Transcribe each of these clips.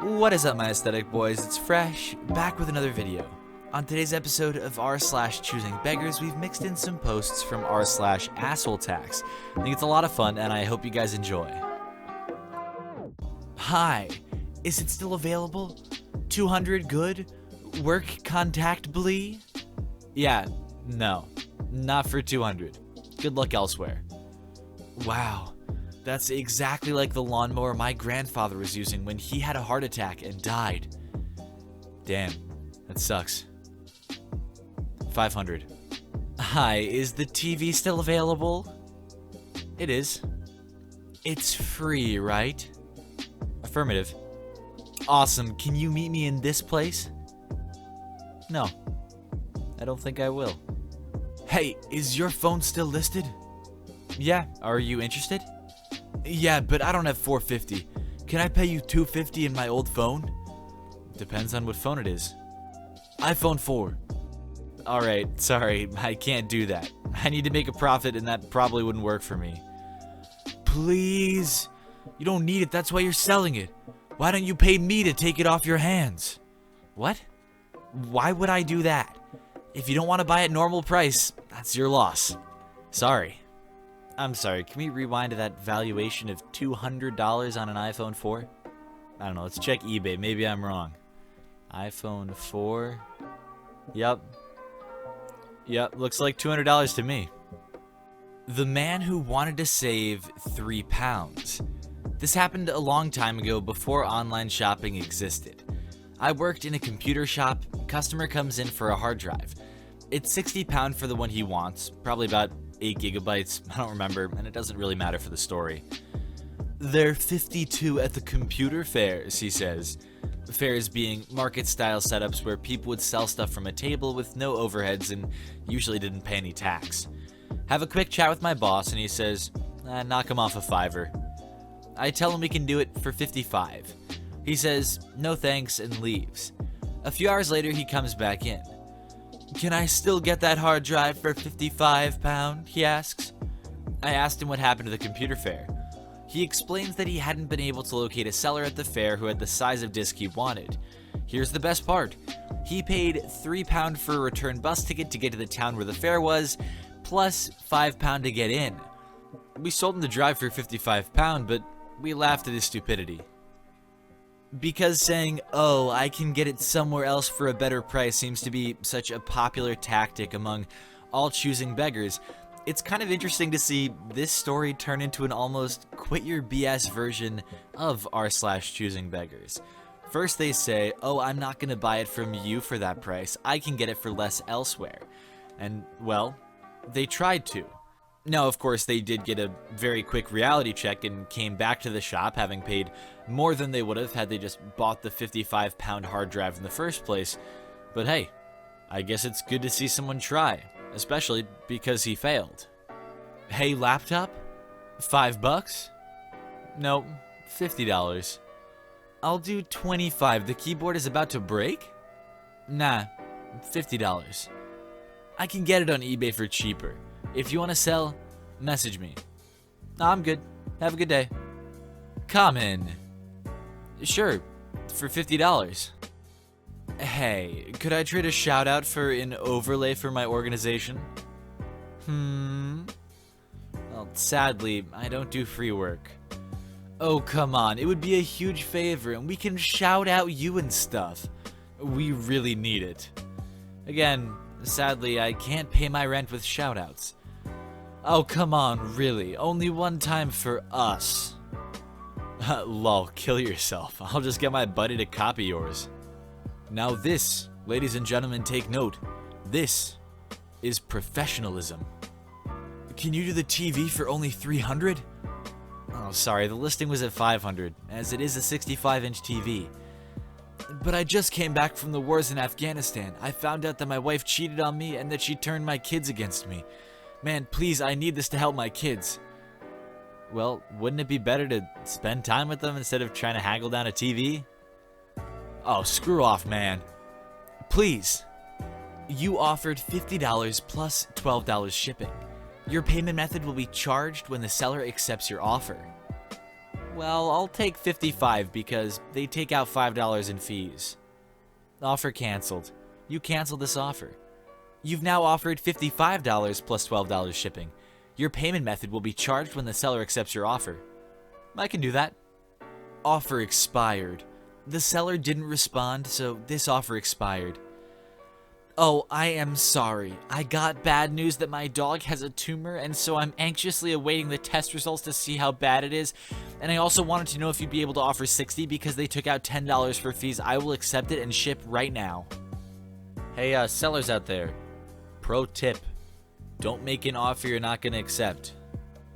What is up, my aesthetic boys? It's Fresh, back with another video. On today's episode of r/ChoosingBeggars, we've mixed in some posts from r/AssholeTax. I think it's a lot of fun, and I hope you guys enjoy. Hi, is it still available? 200 good? Work contactably? Yeah, no, not for 200. Good luck elsewhere. Wow. That's exactly like the lawnmower my grandfather was using when he had a heart attack and died. Damn, that sucks. 500. Hi, is the TV still available? It is. It's free, right? Affirmative. Awesome, can you meet me in this place? No, I don't think I will. Hey, is your phone still listed? Yeah, are you interested? Yeah, but I don't have $450. Can I pay you $250 in my old phone? Depends on what phone it is. iPhone 4. Alright, sorry, I can't do that. I need to make a profit and that probably wouldn't work for me. Please? You don't need it, that's why you're selling it. Why don't you pay me to take it off your hands? What? Why would I do that? If you don't want to buy at normal price, that's your loss. Sorry. I'm sorry, can we rewind to that valuation of $200 on an iPhone 4? I don't know, let's check eBay, maybe I'm wrong. iPhone 4. Yep, looks like $200 to me. The man who wanted to save £3. This happened a long time ago before online shopping existed. I worked in a computer shop, customer comes in for a hard drive. It's £60 for the one he wants, probably about 8 gigabytes, I don't remember, and it doesn't really matter for the story. They're 52 at the computer fairs, he says. Fairs being market-style setups where people would sell stuff from a table with no overheads and usually didn't pay any tax. Have a quick chat with my boss and he says, knock him off a $5. I tell him we can do it for 55. He says, no thanks, and leaves. A few hours later he comes back in. Can I still get that hard drive for £55, he asks. I asked him what happened to the computer fair. He explains that he hadn't been able to locate a seller at the fair who had the size of disk he wanted. Here's the best part. He paid £3 for a return bus ticket to get to the town where the fair was, plus £5 to get in. We sold him the drive for £55, but we laughed at his stupidity. Because saying, oh, I can get it somewhere else for a better price seems to be such a popular tactic among all choosing beggars, it's kind of interesting to see this story turn into an almost quit your BS version of r/ChoosingBeggars. First they say, oh, I'm not going to buy it from you for that price, I can get it for less elsewhere. And, well, they tried to. Now, of course, they did get a very quick reality check and came back to the shop having paid more than they would have had they just bought the £55 hard drive in the first place. But hey, I guess it's good to see someone try, especially because he failed. Hey, laptop? $5? Nope, $50. I'll do 25. The keyboard is about to break? Nah, $50. I can get it on eBay for cheaper. If you want to sell, message me. I'm good. Have a good day. Come Sure, for $50. Hey, could I trade a shout out for an overlay for my organization? Well, sadly, I don't do free work. Oh, come on, it would be a huge favor and we can shout out you and stuff. We really need it. Again, sadly, I can't pay my rent with shoutouts. Oh, come on, really? Only one time for us. Lol, kill yourself. I'll just get my buddy to copy yours. Now this, ladies and gentlemen, take note. This is professionalism. Can you do the TV for only $300? Oh, sorry, the listing was at $500, as it is a 65-inch TV. But I just came back from the wars in Afghanistan. I found out that my wife cheated on me and that she turned my kids against me. Man, please, I need this to help my kids. Well, wouldn't it be better to spend time with them instead of trying to haggle down a TV? Oh, screw off, man. Please. You offered $50 plus $12 shipping. Your payment method will be charged when the seller accepts your offer. Well, I'll take 55 because they take out $5 in fees. Offer canceled. You canceled this offer. You've now offered $55 plus $12 shipping. Your payment method will be charged when the seller accepts your offer. I can do that. Offer expired. The seller didn't respond, so this offer expired. Oh, I am sorry. I got bad news that my dog has a tumor, and so I'm anxiously awaiting the test results to see how bad it is. And I also wanted to know if you'd be able to offer 60 because they took out $10 for fees. I will accept it and ship right now. Hey, sellers out there. Pro tip. Don't make an offer you're not going to accept.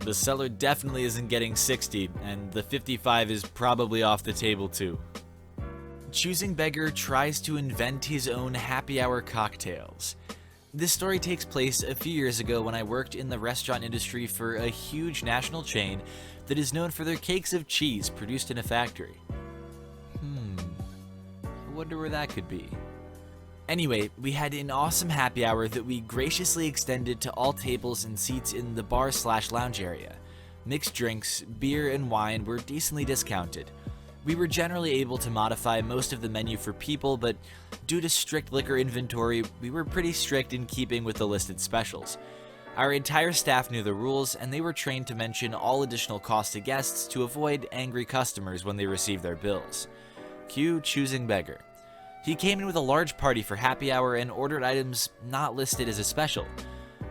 The seller definitely isn't getting 60, and the 55 is probably off the table too. Choosing Beggar tries to invent his own happy hour cocktails. This story takes place a few years ago when I worked in the restaurant industry for a huge national chain that is known for their cakes of cheese produced in a factory. I wonder where that could be. Anyway, we had an awesome happy hour that we graciously extended to all tables and seats in the bar/lounge area. Mixed drinks, beer, and wine were decently discounted. We were generally able to modify most of the menu for people, but due to strict liquor inventory, we were pretty strict in keeping with the listed specials. Our entire staff knew the rules, and they were trained to mention all additional costs to guests to avoid angry customers when they received their bills. Cue Choosing Beggar. He came in with a large party for happy hour and ordered items not listed as a special.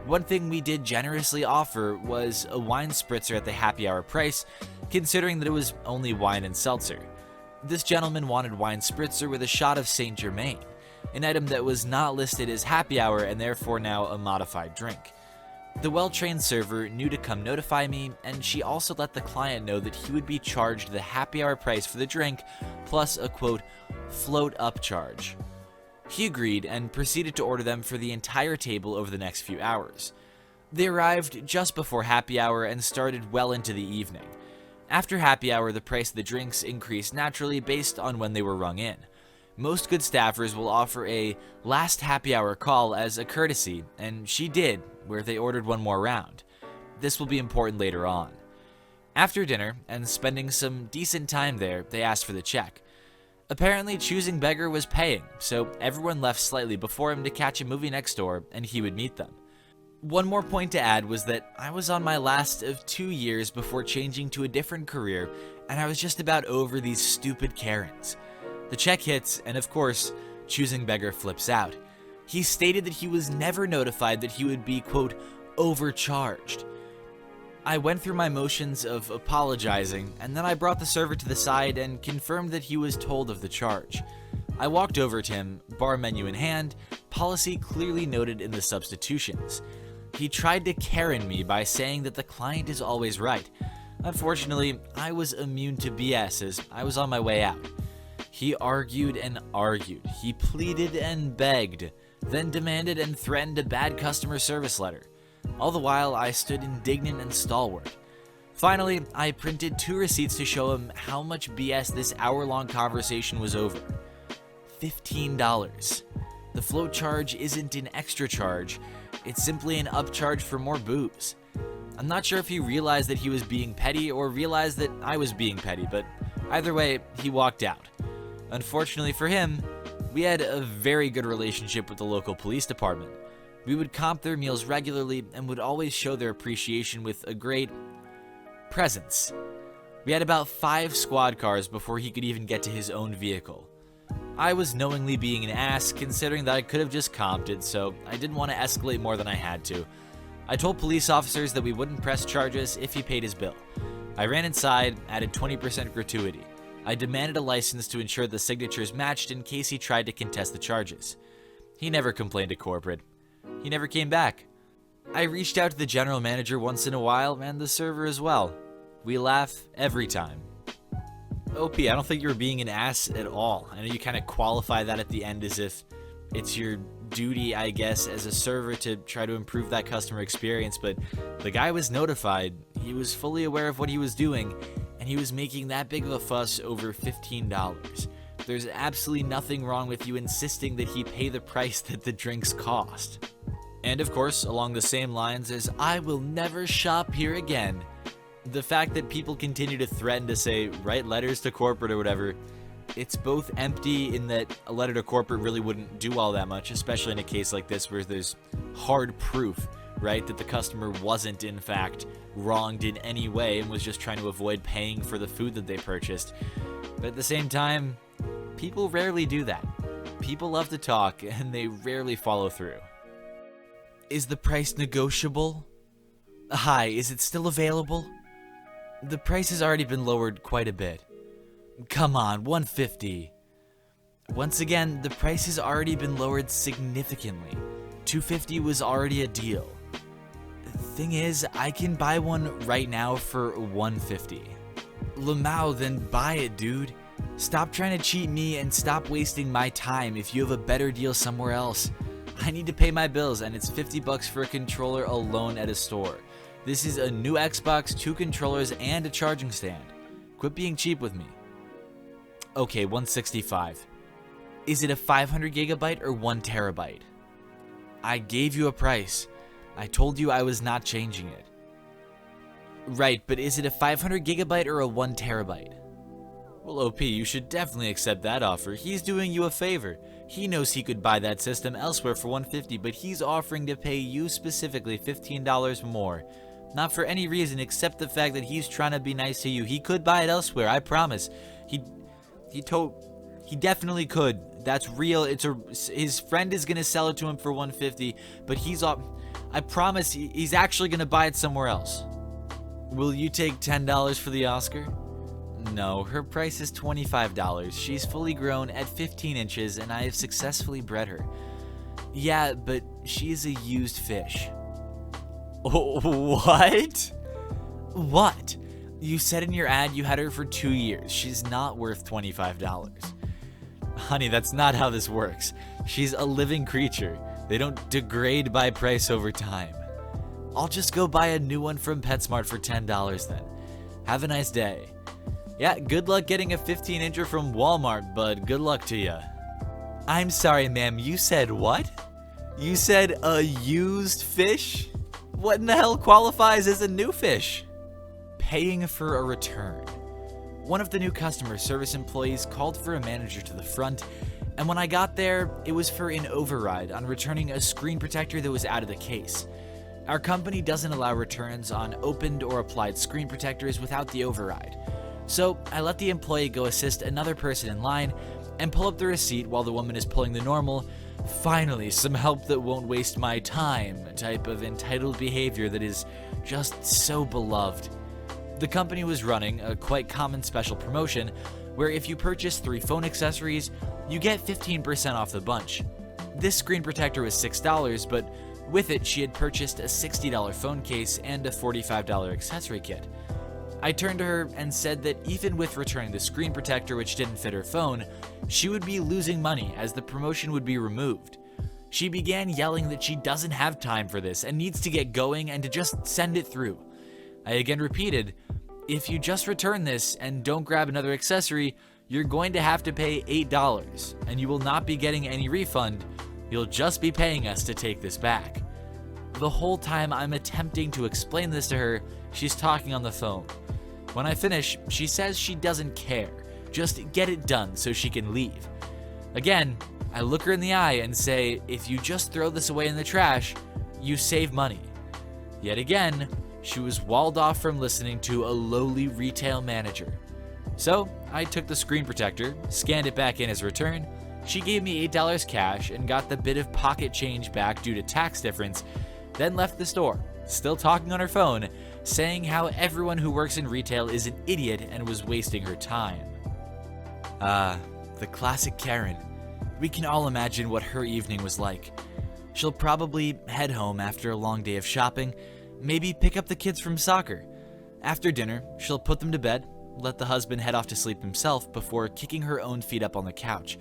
One thing we did generously offer was a wine spritzer at the happy hour price, considering that it was only wine and seltzer. This gentleman wanted wine spritzer with a shot of Saint Germain, an item that was not listed as happy hour and therefore now a modified drink. The well-trained server knew to come notify me, and she also let the client know that he would be charged the happy hour price for the drink, plus a quote, float up charge. He agreed and proceeded to order them for the entire table over the next few hours. They arrived just before happy hour and started well into the evening. After happy hour, the price of the drinks increased naturally based on when they were rung in. Most good staffers will offer a last happy hour call as a courtesy, and she did, where they ordered one more round. This will be important later on. After dinner, and spending some decent time there, they asked for the check. Apparently, Choosing Beggar was paying, so everyone left slightly before him to catch a movie next door, and he would meet them. One more point to add was that I was on my last of 2 years before changing to a different career, and I was just about over these stupid Karens. The check hits, and of course, Choosing Beggar flips out. He stated that he was never notified that he would be, quote, overcharged. I went through my motions of apologizing, and then I brought the server to the side and confirmed that he was told of the charge. I walked over to him, bar menu in hand, policy clearly noted in the substitutions. He tried to Karen me by saying that the client is always right. Unfortunately, I was immune to BS as I was on my way out. He argued and argued. He pleaded and begged, then demanded and threatened a bad customer service letter. All the while, I stood indignant and stalwart. Finally, I printed 2 receipts to show him how much BS this hour-long conversation was over. $15. The float charge isn't an extra charge, it's simply an upcharge for more booze. I'm not sure if he realized that he was being petty or realized that I was being petty, but either way, he walked out. Unfortunately for him, we had a very good relationship with the local police department. We would comp their meals regularly and would always show their appreciation with a great presence. We had about 5 squad cars before he could even get to his own vehicle. I was knowingly being an ass, considering that I could have just comped it, so I didn't want to escalate more than I had to. I told police officers that we wouldn't press charges if he paid his bill. I ran inside, added 20% gratuity. I demanded a license to ensure the signatures matched in case he tried to contest the charges. He never complained to corporate. He never came back. I reached out to the general manager once in a while, and the server as well. We laugh every time. OP, I don't think you were being an ass at all. I know you kind of qualify that at the end as if it's your duty, I guess, as a server to try to improve that customer experience, but the guy was notified. He was fully aware of what he was doing, and he was making that big of a fuss over $15. There's absolutely nothing wrong with you insisting that he pay the price that the drinks cost. And of course, along the same lines as I will never shop here again, The fact that people continue to threaten to say, write letters to corporate or whatever, it's both empty in that a letter to corporate really wouldn't do all that much, especially in a case like this where there's hard proof, right, that the customer wasn't in fact wronged in any way and was just trying to avoid paying for the food that they purchased. But at the same time, people rarely do that. People love to talk and they rarely follow through. Is the price negotiable? Hi, is it still available? The price has already been lowered quite a bit. Come on, $150. Once again, the price has already been lowered significantly. $250 was already a deal. Thing is, I can buy one right now for $150. Lamau, then buy it, dude. Stop trying to cheat me and stop wasting my time if you have a better deal somewhere else. I need to pay my bills and it's $50 for a controller alone at a store. This is a new Xbox, 2 controllers, and a charging stand. Quit being cheap with me. Okay, $165. Is it a 500 gigabyte or 1 terabyte? I gave you a price. I told you I was not changing it. Right, but is it a 500 gigabyte or a 1 terabyte? Well, OP, you should definitely accept that offer. He's doing you a favor. He knows he could buy that system elsewhere for $150, but he's offering to pay you specifically $15 more. Not for any reason except the fact that he's trying to be nice to you. He could buy it elsewhere, I promise. He definitely could. That's real. His friend is gonna sell it to him for $150, but I promise he's actually gonna buy it somewhere else. Will you take $10 for the Oscar? No, her price is $25. She's fully grown at 15 inches and I have successfully bred her. Yeah, but she is a used fish. Oh, what? What? You said in your ad you had her for 2 years. She's not worth $25. Honey, that's not how this works. She's a living creature. They don't degrade by price over time. I'll just go buy a new one from PetSmart for $10 then. Have a nice day. Yeah, good luck getting a 15-incher from Walmart, bud. Good luck to ya. I'm sorry, ma'am. You said what? You said a used fish? What in the hell qualifies as a new fish? Paying for a return. One of the new customer service employees called for a manager to the front, and when I got there, it was for an override on returning a screen protector that was out of the case. Our company doesn't allow returns on opened or applied screen protectors without the override. So I let the employee go assist another person in line and pull up the receipt while the woman is pulling the normal, finally some help that won't waste my time type of entitled behavior that is just so beloved. The company was running a quite common special promotion where if you purchase 3 phone accessories, you get 15% off the bunch. This screen protector was $6, but with it she had purchased a $60 phone case and a $45 accessory kit. I turned to her and said that even with returning the screen protector which didn't fit her phone, she would be losing money as the promotion would be removed. She began yelling that she doesn't have time for this and needs to get going and to just send it through. I again repeated, if you just return this and don't grab another accessory, you're going to have to pay $8 and you will not be getting any refund. You'll just be paying us to take this back. The whole time I'm attempting to explain this to her, she's talking on the phone. When I finish, she says she doesn't care. Just get it done so she can leave. Again, I look her in the eye and say, if you just throw this away in the trash, you save money. Yet again, she was walled off from listening to a lowly retail manager. So I took the screen protector, scanned it back in as return. She gave me $8 cash and got the bit of pocket change back due to tax difference, then left the store, still talking on her phone, saying how everyone who works in retail is an idiot and was wasting her time. The classic Karen. We can all imagine what her evening was like. She'll probably head home after a long day of shopping, maybe pick up the kids from soccer. After dinner, she'll put them to bed, let the husband head off to sleep himself before kicking her own feet up on the couch.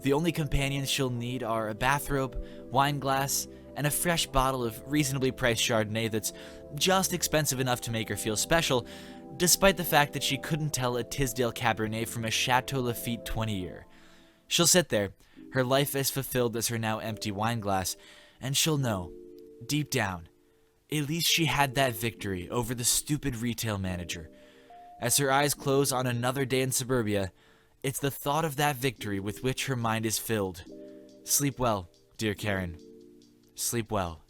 The only companions she'll need are a bathrobe, wine glass, and a fresh bottle of reasonably priced Chardonnay that's just expensive enough to make her feel special, despite the fact that she couldn't tell a Tisdale Cabernet from a Chateau Lafite 20-year. She'll sit there, her life as fulfilled as her now empty wine glass, and she'll know, deep down, At least she had that victory over the stupid retail manager. As her eyes close on another day in suburbia, it's the thought of that victory with which her mind is filled. Sleep well, dear Karen. Sleep well.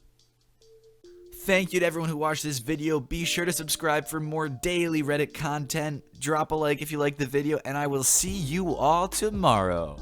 Thank you to everyone who watched this video. Be sure to subscribe for more daily Reddit content. Drop a like if you liked the video, and I will see you all tomorrow.